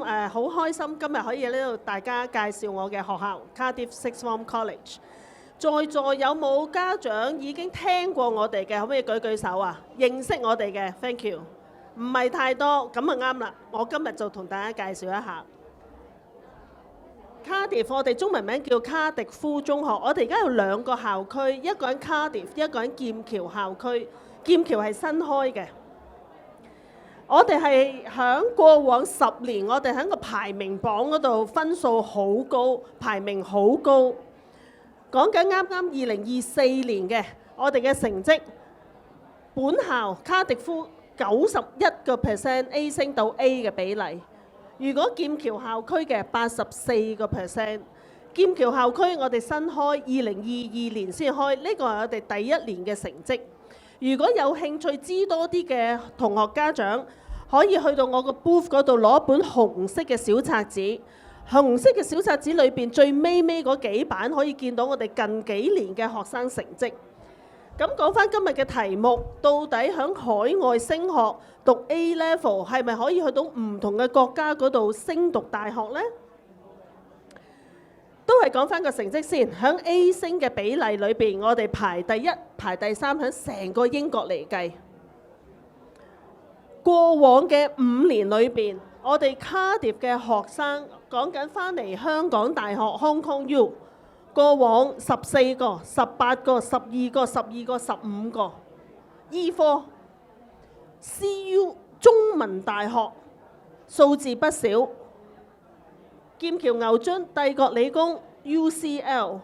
好開心今日可以喺呢度大家介紹我嘅學校 Cardiff Sixth Form College。在座有冇家長已經聽過我哋嘅？可唔可以舉舉手啊？認識我哋嘅 ，thank you。唔係太多，咁啊啱啦。我今日就同大家介紹一下 Cardiff， 我哋中文名叫卡迪夫中學。我哋而家有兩個校區，一個喺 Cardiff， 一個喺劍橋校區。劍橋係新開嘅。我哋係響過往10年，我哋喺個排名榜嗰度分數好高，排名好高。講緊啱啱2024年嘅我哋嘅成績，本校卡迪夫91% A 升到 A 嘅比例。如果劍橋校區嘅84%，劍橋校區我哋新開2022年先開，呢個係我哋第一年嘅成績。如果有興趣知多啲嘅同學家長，可以去到我個 booth 嗰度攞一本紅色嘅小冊子。紅色嘅小冊子裏邊最尾嗰幾版可以見到我哋近幾年嘅學生成績。咁講翻今日嘅題目，到底響海外升學讀 A level 係咪可以去到唔同嘅國家嗰度升讀大學呢？都係講翻個成績先。響 A 升嘅比例裏邊，我哋排第一、排第三，響成個英國嚟計。過往嘅5年裏邊，我哋 Cardiff 嘅學生講緊翻嚟香港大學 Hong Kong U， 過往14個、18個、12個、12個、15個。醫科 CU 中文大學數字不少。劍橋牛津、帝國理工 UCL，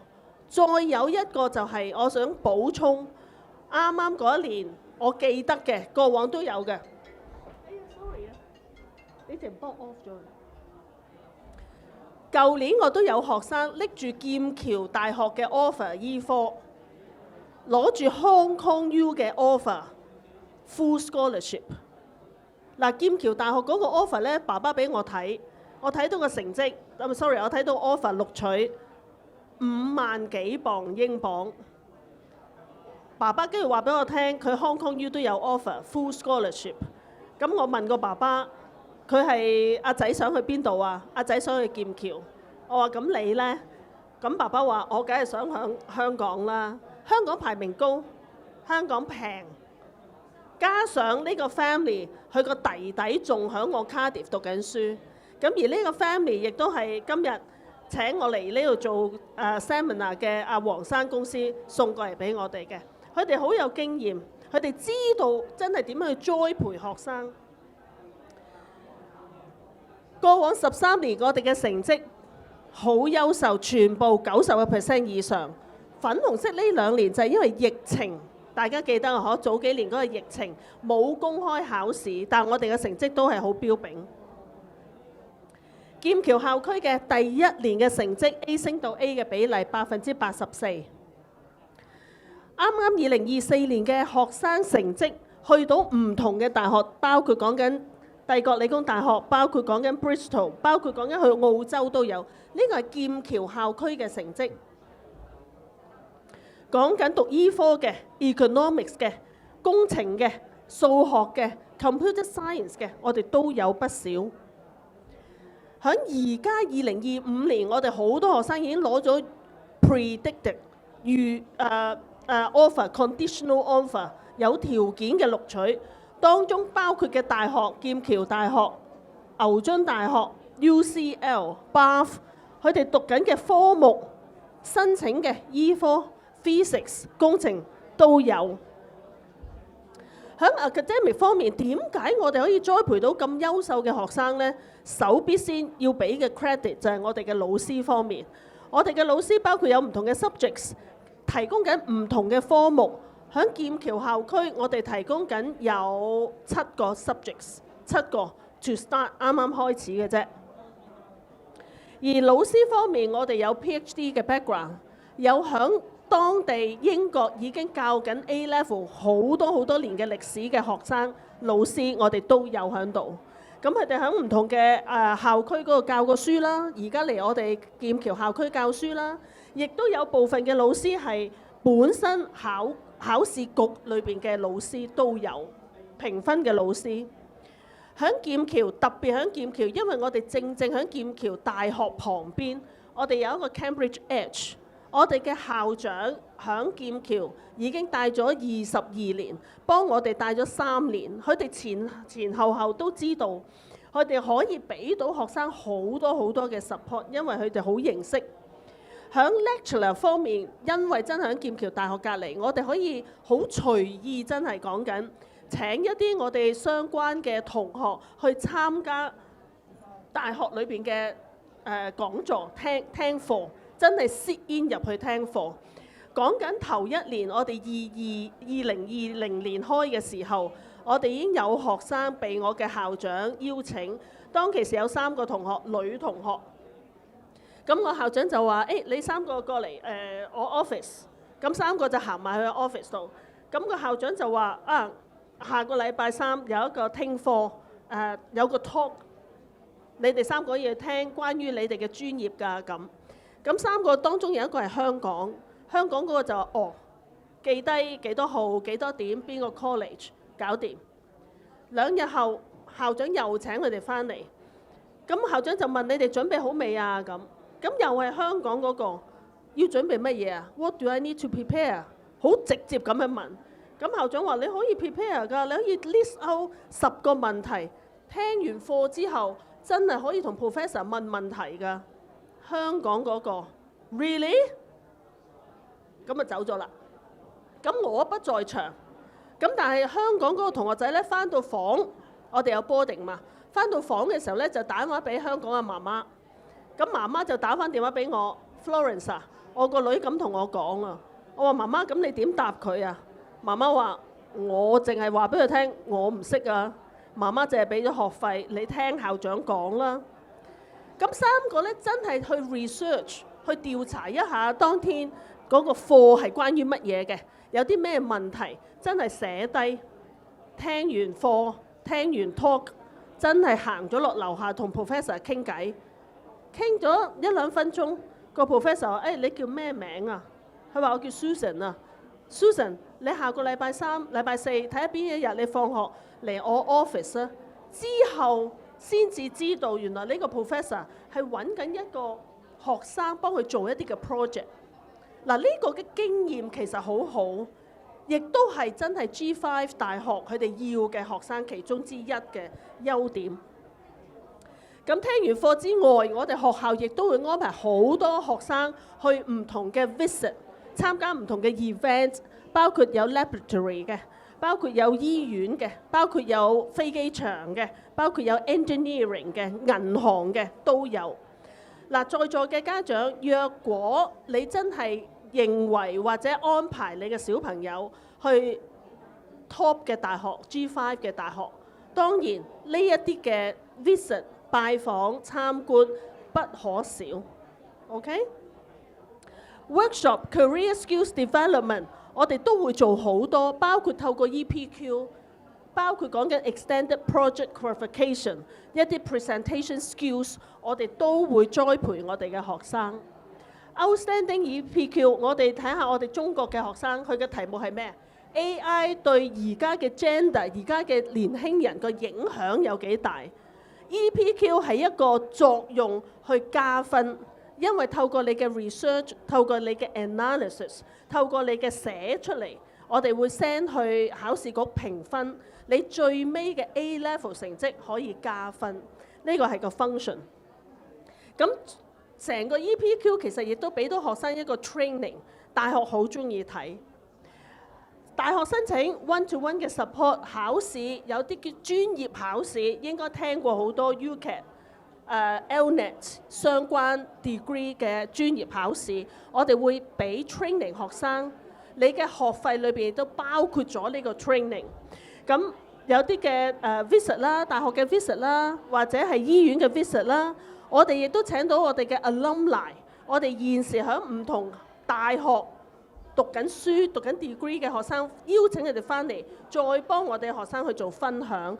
再有一個就係我想補充，啱啱嗰一年我記得嘅，過往都有嘅。sorry 啊，你條 box off 咗。舊年我都有學生拎住劍橋大學嘅 offer 醫科，攞住 Hong Kong U 嘅 offer full scholarship。嗱，劍橋大學嗰個 offer 咧，爸爸俾我睇。我睇到個成績，我睇到 offer 錄取5萬幾磅英鎊。爸爸跟住話俾我聽，佢 Hong Kong U 都有 offer full scholarship。咁我問個爸爸，佢係阿仔想去邊度啊？阿仔想去劍橋。我話咁你呢？咁爸爸話我梗係想響香港啦。香港排名高，香港平，加上呢個 family， 佢個弟弟仲響我 Cardiff 讀緊書。咁而呢個 family 亦都係今日請我嚟呢度做seminar 嘅阿黃生公司送過嚟俾我哋嘅。佢哋好有經驗，佢哋知道真係點樣去栽培學生。過往13年我哋嘅成績好優秀，全部90% 以上。粉紅色呢2年就係因為疫情，大家記得啊，早幾年嗰個疫情冇公開考試，但我哋嘅成績都係好標炳。劍橋校區嘅第一年嘅成績 A 升到 A 嘅比例84%。啱啱2024年嘅學生成績去到唔同嘅大學，包括講緊帝國理工大學，包括講緊 Bristol， 包括講緊去澳洲都有。呢個係劍橋校區嘅成績。講緊讀醫科嘅、economics 嘅、工程嘅、數學嘅、computer science 嘅，我哋都有不少。喺而家2025年，我哋好多學生已經攞咗 predicted offer conditional offer 有條件嘅錄取，當中包括嘅大學劍橋大學、牛津大學、UCL、Bath， 佢哋讀緊嘅科目申請嘅醫科、physics 工程都有。喺 academic 方面，點解我哋可以栽培到咁優秀嘅學生呢？首必先要俾嘅 credit 就係我哋嘅老師方面。我哋嘅老師包括有唔同嘅 subjects， 提供緊唔同嘅科目。喺劍橋校區，我哋提供緊有7個 subjects， 7個 to start 啱啱開始嘅啫。而老師方面，我哋有 PhD 嘅 background， 有響當地英國已經教緊 A level 好多年嘅歷史嘅學生老師，我哋都有喺度。咁佢哋喺唔同嘅校區嗰度教過書啦，而家嚟我哋劍橋校區教書啦，亦都有部分嘅老師係本身考試局裏邊嘅老師都有評分嘅老師。喺劍橋，特別喺劍橋，因為我哋正喺劍橋大學旁邊，我哋有一個 Cambridge Edge， 我哋嘅校長喺劍橋已經帶咗22年，幫我哋帶咗3年，佢哋前後都知道，佢哋可以俾到學生好多嘅 support， 因為佢哋好認識。喺 lecturer 方面，因為真係喺劍橋大學隔離，我哋可以好隨意，真係講緊請一啲我哋相關嘅同學去參加大學裏邊嘅講座，聽課，真係 sit in 入去聽課。講緊頭一年，我哋2020年開嘅時候，我哋已經有學生被我嘅校長邀請，當其時有3個同學，女同學。咁我校長就話：你3個過嚟我 office， 咁3個就行埋去 office 度。咁個校長就話：下個禮拜3有一個聽課，有個 talk， 你哋3個要聽關於你哋嘅專業㗎咁。咁3個當中有一個係香港嗰個就話：記低幾多號、幾多點、邊個 college， 搞掂。2日後校長又請佢哋翻嚟，咁校長就問：你哋準備好未啊？咁又係香港嗰個要準備乜嘢啊 ？What do I need to prepare？ 好直接咁樣問。咁校長話：你可以 prepare 㗎，你可以 list out 10個問題。聽完課之後，真係可以同 professor 問問題㗎。香港嗰個 really？ 咁就走咗啦。咁我不在場。咁但係香港嗰個同學仔咧，翻到房，我哋有 boarding 嘛，翻到房嘅時候咧，就打電話俾香港嘅媽媽。咁媽媽就打翻電話俾我 Florence 啊，我個女咁同我講啊，我話媽媽，咁你點答佢啊？媽媽話：我淨係話俾佢聽，我唔識啊。媽媽淨係俾咗學費，你聽校長講啦。咁3個咧真係去 research 去調查一下當天嗰個課係關於乜嘢嘅，有啲咩問題，真係寫低。聽完課，聽完 talk， 真係行咗落樓下同 professor 傾偈。傾咗1-2分鐘，個 professor 話：你叫咩名啊？佢話：我叫 Susan 啊。Susan， 你下個禮拜3、禮拜4睇下邊一日你放學嚟我 office 啊。之後先至知道原來呢個 professor 係揾緊一個學生幫佢做一啲嘅 project。嗱，呢個嘅經驗其實好好，亦都係真係 G5 大學佢哋要嘅學生其中之一嘅優點。咁聽完課之外，我哋學校亦都會安排好多學生去唔同嘅 visit， 參加唔同嘅 event， 包括有 laboratory 嘅，包括有醫院嘅，包括有飛機場嘅，包括有 engineering 嘅、銀行嘅都有。嗱，在座嘅家長，若果你真係認為或者安排你嘅小朋友去 top 嘅大學、G5 嘅大學，當然呢一啲嘅 visit 拜訪參觀不可少 ，OK？Workshop、career skills development， 我哋都會做好多，包括透過 EPQ， 包括講緊 extended project qualification， 一啲 presentation skills， 我哋都會栽培我哋嘅學生。Outstanding EPQ， 我哋睇下我哋中國嘅學生，佢嘅題目係咩 ？AI 對而家嘅 gender， 而家嘅年輕人個影響有幾大？EPQ 係一個作用去加分，因為透過你嘅 research， 透過你嘅 analysis， 透過你嘅寫出嚟，我哋會 send 去考試局評分，你最尾嘅 A level 成績可以加分，呢個係個 function。咁成個 EPQ 其實亦都俾到學生一個 training， 大學好中意睇。大學申請 one-to-one 嘅 support， 考試有啲叫專業考試，應該聽過好多 UCAT、LNET 相關 degree 嘅專業考試，我哋會俾 training 學生，你嘅學費裏邊都包括咗呢個 training。咁有啲嘅visit 啦，大學嘅 visit 啦，或者係醫院嘅 visit 啦，我哋亦都請到我哋嘅 alumni， 我哋現時喺唔同大學讀緊書、讀緊 degree 嘅學生，邀請佢哋翻嚟，再幫我哋學生去做分享，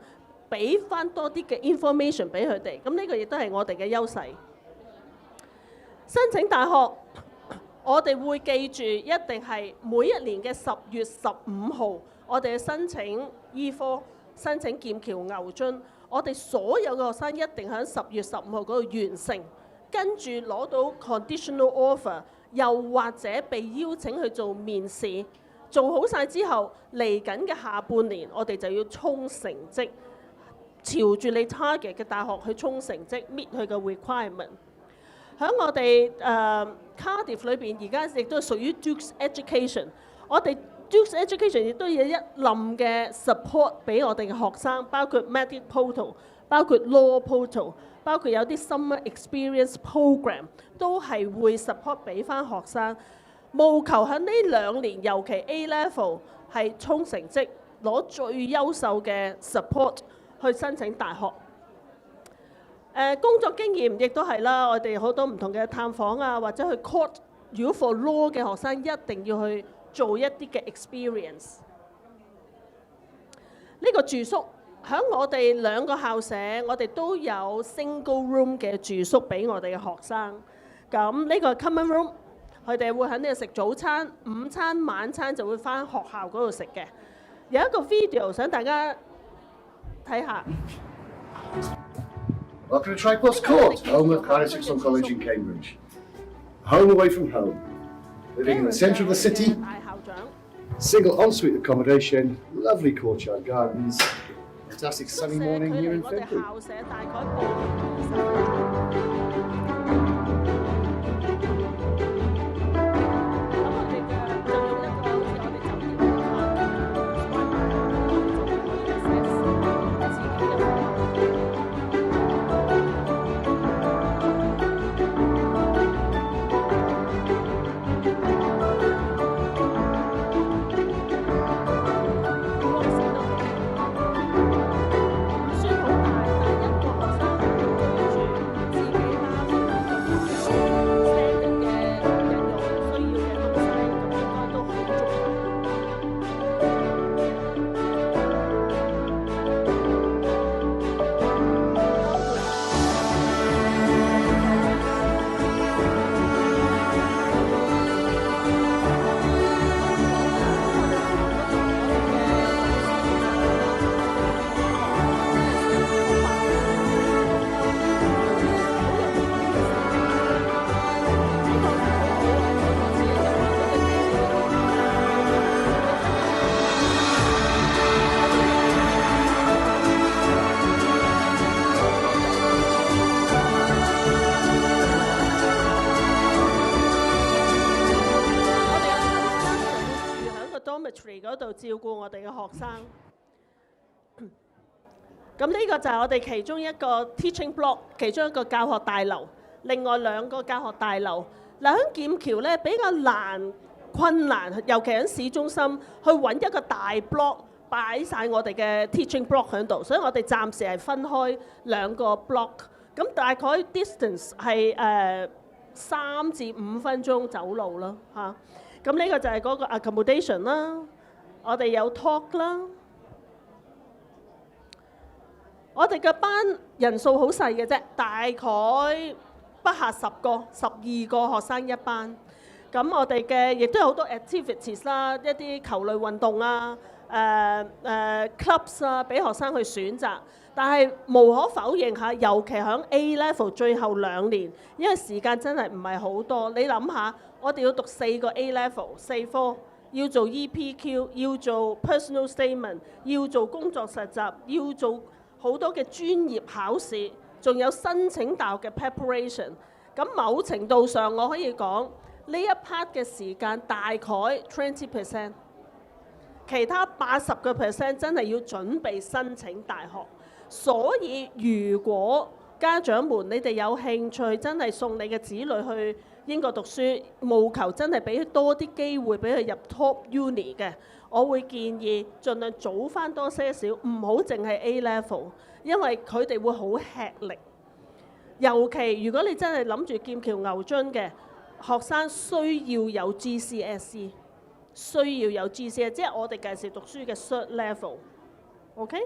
俾翻多啲嘅 information 俾佢哋。咁呢個亦都係我哋嘅優勢。申請大學，我哋會記住，一定係每一年嘅10月15號，我哋申請醫科、申請劍橋牛津，我哋所有嘅學生一定喺10月15號嗰度完成，跟住攞到 conditional offer， 又或者被邀請去做面試。做好晒之後，嚟緊嘅下半年，我哋就要衝成績，朝住你 target 嘅大學去衝成績 ，meet 佢嘅 requirement。喺我哋Cardiff 裏邊，而家亦都屬於 Duke's Education。我哋 Duke's Education 亦都有一冧嘅 support 俾我哋嘅學生，包括 Medic Portal， 包括 Law Portal， 包括有啲 Summer Experience Program， 都係會 support 俾翻學生。務求喺呢2年，尤其 A Level 係衝成績，攞最優秀嘅 support 去申請大學。工作經驗亦都係啦，我哋好多唔同嘅探訪啊，或者去 court， 如果 for law 嘅學生一定要去做一啲嘅 experience。呢個住宿喺我哋2個校舍，我哋都有 single room 嘅住宿俾我哋嘅學生。咁呢個 common room， 佢哋會喺呢度食早餐、午餐、晚餐就會返學校嗰度食嘅。有一個 video 想大家睇下。Welcome to Tripos Court, home of Cardiff Sixth Form College in Cambridge. Home away from home. Living in the centre of the city, single ensuite accommodation, lovely courtyard gardens, fantastic sunny morning here in February.嗰度照顧我哋嘅學生。咁呢個就係我哋其中一個 teaching block， 其中一個教學大樓。另外2個教學大樓，嗱喺劍橋咧比較困難，尤其喺市中心去揾一個大 block 擺晒我哋嘅 teaching block 喺度，所以我哋暫時係分開2個 block。咁大概 distance 係3至5分鐘走路啦嚇。咁呢個就係嗰個 accommodation 啦。我哋有 talk 啦，我哋嘅班人數好細嘅啫，大概不下10個、12個學生一班。咁我哋嘅亦都有好多 activities 啦，一啲球類運動啊、clubs 啊，俾學生去選擇。但係無可否認下，尤其喺 A level 最後2年，因為時間真係唔係好多。你諗下，我哋要讀4個 A level 4科。要做 EPQ， 要做 personal statement， 要做工作實習，要做好多嘅專業考試，仲有申請大學嘅 preparation。咁某程度上，我可以講呢一 part 嘅時間大概 20%， 其他80% 真係要準備申請大學。所以如果家長們你哋有興趣，真係送你嘅子女去英國讀書，務求真係俾多啲機會俾佢入 top uni 嘅，我會建議盡量早翻多些少，唔好淨係 A level， 因為佢哋會好吃力。尤其如果你真係諗住劍橋牛津嘅學生，需要有 GCSE， 需要有 GCSE， 即係我哋介時讀書嘅 third level。OK？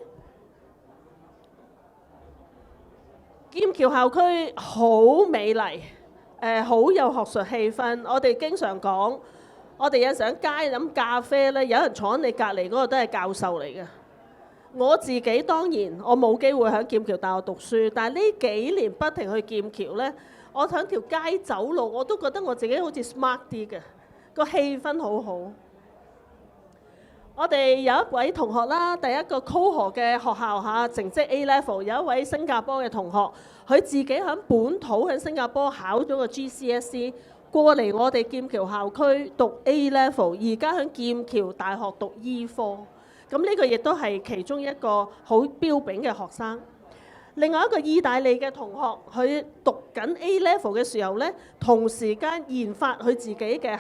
劍橋校區好美麗。好有學術氣氛，我哋經常講，我哋有時喺街飲咖啡咧，有人坐喺你隔離嗰個都係教授嚟嘅。我自己當然我冇機會喺劍橋大學讀書，但係呢幾年不停去劍橋呢，我喺條街走路我都覺得我自己好似 smart 啲嘅，個氣氛好好。我哋有一位同學啦，第一個 cohort 嘅學校嚇，成績 A level， 有一位新加坡嘅同學，佢自己喺本土喺新加坡考咗個 GCSE， 過嚟我哋劍橋校區讀 A level， 而家喺劍橋大學讀醫科。咁呢個亦都係其中一個好標炳嘅學生。另外一個意大利嘅同學，佢讀緊 A level 嘅時候呢，同時間研發佢自己嘅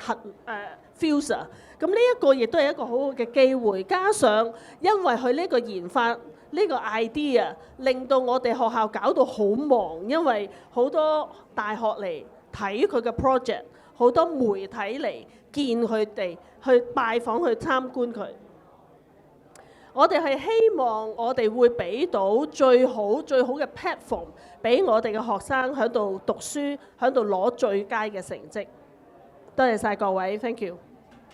fuser。咁呢一個亦都係一個好好嘅機會，加上因為佢呢個研發呢個 idea， 令到我哋學校搞到好忙，因為好多大學嚟睇佢嘅 project， 好多媒體嚟見佢哋，去拜訪去參觀佢。我哋係希望我哋會俾到最好嘅 platform 俾我哋嘅學生喺度讀書，喺度攞最佳嘅成績。多謝晒各位 ，thank you。